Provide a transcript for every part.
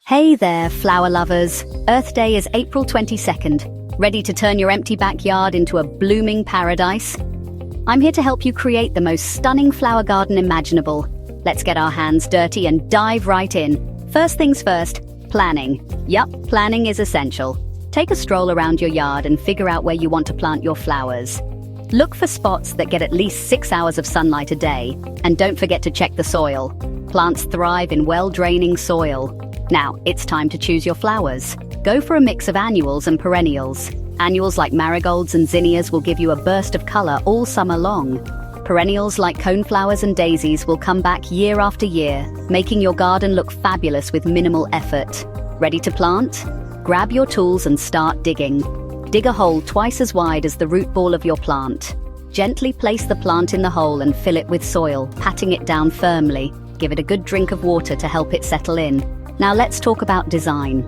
Hey there, flower lovers. Earth Day is April 22nd. Ready to turn your empty backyard into a blooming paradise? I'm here to help you create the most stunning flower garden imaginable. Let's get our hands dirty and dive right in. First things first, planning. Yup, planning is essential. Take a stroll around your yard and figure out where you want to plant your flowers. Look for spots that get at least 6 hours of sunlight a day, and don't forget to check the soil. Plants thrive in well-draining soil. Now, it's time to choose your flowers. Go for a mix of annuals and perennials. Annuals like marigolds and zinnias will give you a burst of color all summer long. Perennials like coneflowers and daisies will come back year after year, making your garden look fabulous with minimal effort. Ready to plant? Grab your tools and start digging. Dig a hole twice as wide as the root ball of your plant. Gently place the plant in the hole and fill it with soil, patting it down firmly. Give it a good drink of water to help it settle in. Now let's talk about design.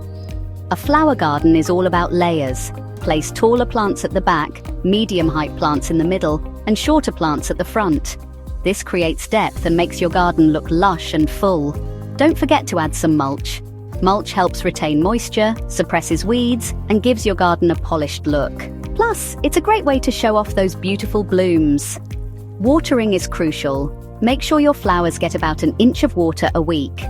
A flower garden is all about layers. Place taller plants at the back, medium-height plants in the middle, and shorter plants at the front. This creates depth and makes your garden look lush and full. Don't forget to add some mulch. Mulch helps retain moisture, suppresses weeds, and gives your garden a polished look. Plus, it's a great way to show off those beautiful blooms. Watering is crucial. Make sure your flowers get about an inch of water a week.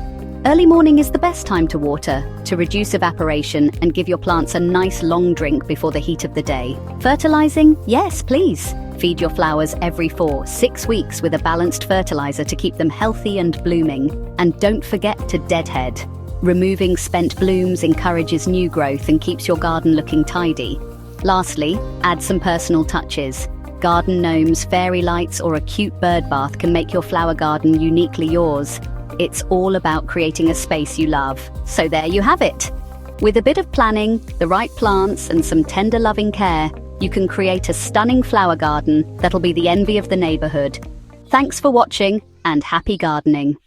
Early morning is the best time to water, to reduce evaporation and give your plants a nice long drink before the heat of the day. Fertilizing? Yes, please. Feed your flowers every 4-6 weeks with a balanced fertilizer to keep them healthy and blooming. And don't forget to deadhead. Removing spent blooms encourages new growth and keeps your garden looking tidy. Lastly, add some personal touches. Garden gnomes, fairy lights, or a cute bird bath can make your flower garden uniquely yours. It's all about creating a space you love. So there you have it. With a bit of planning, the right plants, and some tender loving care, you can create a stunning flower garden that'll be the envy of the neighborhood. Thanks for watching, and happy gardening.